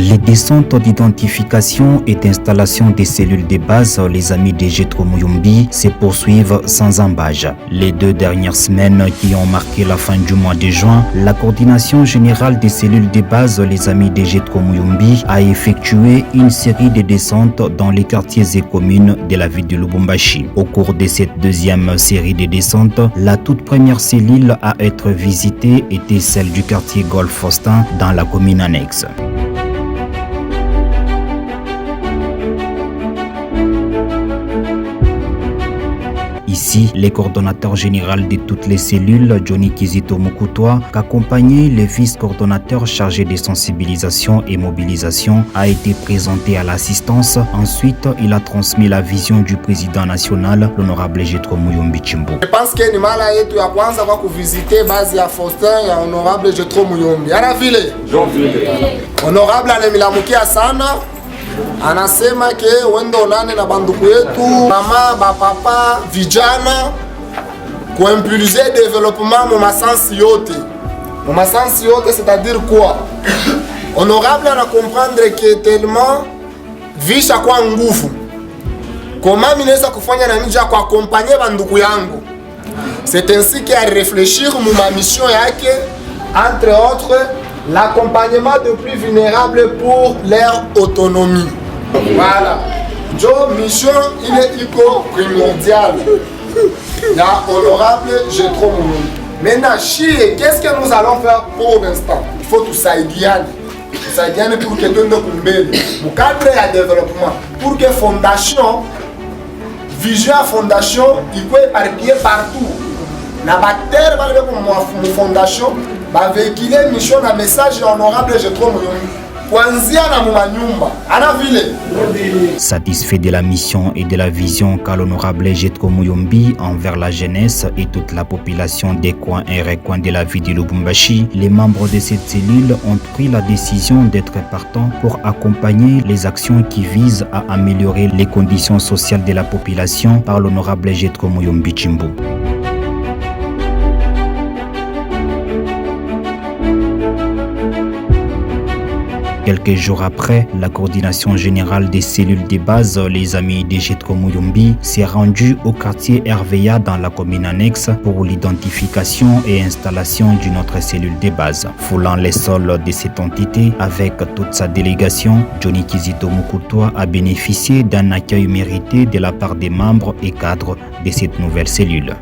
Les descentes d'identification et d'installation des cellules de base, les amis de Jetro Muyumbi, se poursuivent sans embâche. Les 2 dernières semaines qui ont marqué la fin du mois de juin, la coordination générale des cellules de base, les amis de Jetro Muyumbi, a effectué une série de descentes dans les quartiers et communes de la ville de Lubumbashi. Au cours de cette deuxième série de descentes, la toute première cellule à être visitée était celle du quartier Golf Faustin dans la commune annexe. Ici, le coordonnateur général de toutes les cellules, Johnny Kizito Mukutwa, qu'accompagné le vice-coordonnateur chargé de sensibilisation et mobilisation, a été présenté à l'assistance. Ensuite, il a transmis la vision du président national, l'honorable Jetro Muyumbi Chimbo. Je pense que ni mara yetu ya kwanza kwa kuvisiter base ya Faustin ya honorable Jetro Muyumbi. Ana vile? Honorable anemilamukia sana. Anasema ke wendo nane na banduku yetu mama bapapa vijana kuimpulser développement mu masansi yote. Mu masansi yote c'est-à-dire quoi? Honorable ana comprendre que tellement visha kwa nguvu. Comment minaweza kufanya na nija kwa accompagner banduku yangu. C'est ainsi qu'il réfléchir mu ma mission yake entre autres l'accompagnement de plus vulnérables pour leur autonomie. Voilà. Jo mission il est primordial. La honorable Jetro Muyumbi. Maintenant, qu'est-ce que nous allons faire pour l'instant? Il faut tout ça aider pour que tout le monde pour cadre de développement, pour que fondation, vision fondation, il peut éparpiller partout. La bataille va aller pour ma fondation. Va véhiculer mission na message honorable Jetro Muyumbi. Satisfait de la mission et de la vision qu'a l'honorable Jetro Muyumbi envers la jeunesse et toute la population des coins et recoins de la ville de Lubumbashi, les membres de cette cellule ont pris la décision d'être partants pour accompagner les actions qui visent à améliorer les conditions sociales de la population par l'honorable Jetro Muyumbi Chimbo. Quelques jours après, la coordination générale des cellules de base, les amis de Jetro Muyumbi, s'est rendue au quartier RVA dans la commune annexe pour l'identification et installation d'une autre cellule de base. Foulant les sols de cette entité avec toute sa délégation, Johnny Kizito Mukutwa a bénéficié d'un accueil mérité de la part des membres et cadres de cette nouvelle cellule.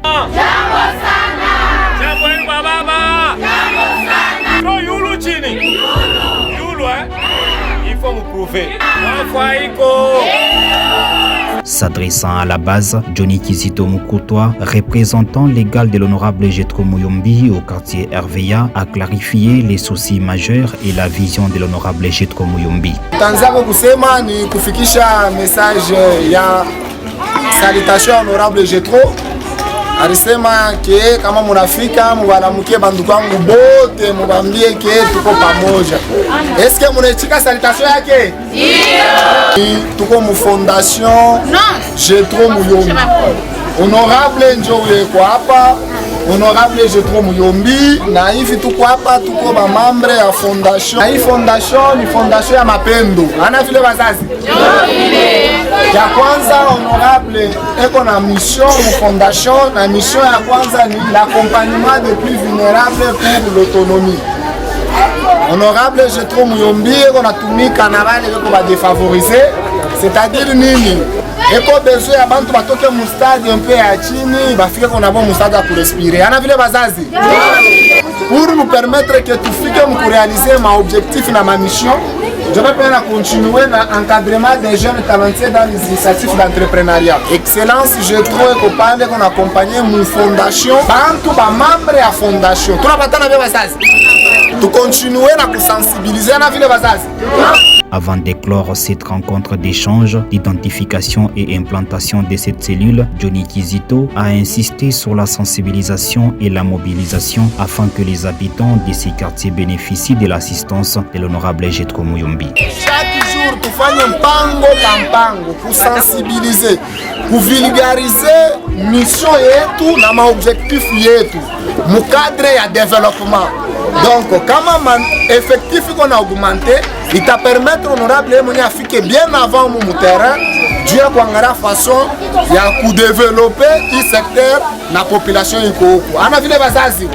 S'adressant à la base, Johnny Kizito Mukutwa, représentant légal de l'honorable Jetro Muyumbi au quartier RVA, a clarifié les soucis majeurs et la vision de l'honorable Jetro Muyumbi. Tanzania kusema ni kufikisha message ya salutation honorable Jetro. Alisema ke kama munafika mubalamukie banduku wangu bote mubambie ke tuko pamoja. Eske munaitika salutation yake? Ndio. Tuko mu fondation Jetro Muyumbi. Honorable njo yuko hapa. Honorable Jetro Muyumbi na hivi tuko hapa tuko ba membre ya fondation. Na hii fondation ni fondation ya mapendo. Ana vile wazazi. Ya kwanza honorable eko na mission mu fondation na mission ya kwanza ni l'accompagnement des plus vulnérables pour l'autonomie. Honorable Jetro Muyumbi eko natumika na wale eko ba défavorisés, c'est-à-dire nini? Eko besoin ya bantu batoke mu stade un peu ya chini bafike kona bon musada pour respirer. Ana vile bazazi. Pour nous permettre que tufike mu réaliser ma objectif na ma mission, je vais continuer l'encadrement des jeunes talentueux dans les initiatives d'entrepreneuriat. Excellence, je trouve qu'on parle qu'on accompagne mon fondation. Bantu ba membre ya fondation. Tout la bataille avec bazazi. Tu continuer à sensibiliser na ville bazazi. Avant d'éclore cette rencontre d'échange, d'identification et implantation de cette cellule, Johnny Kizito a insisté sur la sensibilisation et la mobilisation afin que les habitants de ces quartiers bénéficient de l'assistance de l'honorable Jetro Muyumbi. Chaque jour jour tufanye mpango pa mpango kusensibiliser, kuvulgariser mission yetu na maobjectif yetu mukadre ya development. Donc kama effectif iko na augmenter, ita permettre honorable mwenye afike bien avant mu terrain juu ya kuangalia façon ya kudeveloper hii secteur na population iko huko. Ana vile bazazi.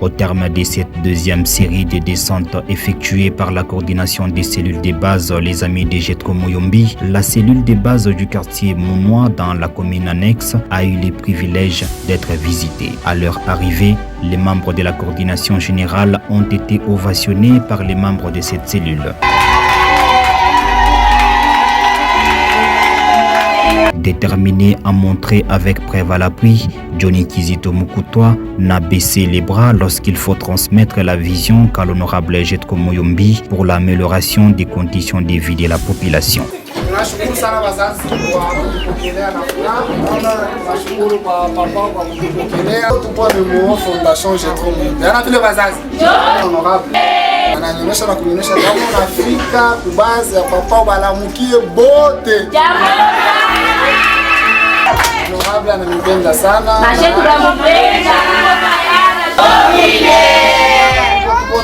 Au terme de cette deuxième série de descentes effectuées par la coordination des cellules de base Les Amis de Jetro Muyombi, la cellule de base du quartier Mounois dans la commune annexe a eu le privilège d'être visitée. À leur arrivée, les membres de la coordination générale ont été ovationnés par les membres de cette cellule. Déterminé à montrer avec preuve à l'appui, Johnny Kizito Mukutwa n'a baissé les bras lorsqu'il faut transmettre la vision qu'a l'honorable Jetro Muyombi pour l'amélioration des conditions de vie de la population. Ananyonyesha na kunyonyesha kama unafika kubazi ya papa balamukie bote. Honorable ananipenda sana.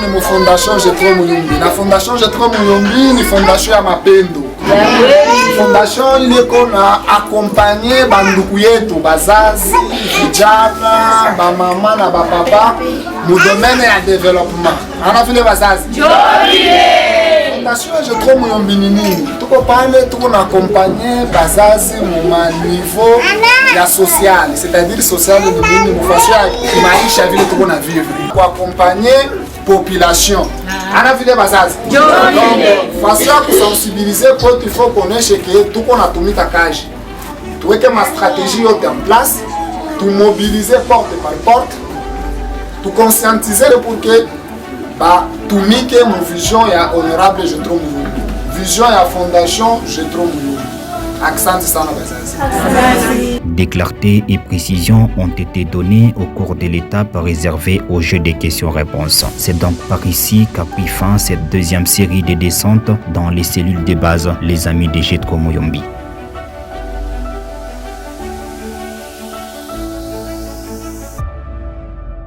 Ni mu fondation Jetro Muyombi. Na fondation Jetro Muyombi ni fondation ya mapendo. Fondation ile kona accompagner banduku yetu bazazi, vijana, ba mama na ba papa mu domaine ya development. Ana vile bazazi. Fondation Jetro Muyombi ni nini? Tuko pale tuko na accompagner bazazi mu niveau ya social, c'est-à-dire social ni nini mu façon ya maisha vile tuko na vivre. Pour accompagner population. Ana vile bazazi. Donc façon ya kusensibiliser pour il faut connaître que tuko natumika kaji. Tuweke ma stratégie yote en place, tu mobiliser porte par porte, tu conscientiser pour que tumike mon vision ya honorable Jetro Muyombi. Vision ya fondation Jetro Muyombi. Accent sana bazazi. Des clartés et précisions ont été données au cours de l'étape réservée au jeu des questions-réponses. C'est donc par ici qu'a pris fin cette deuxième série de descentes dans les cellules de base Les Amis de Jetro Muyombi.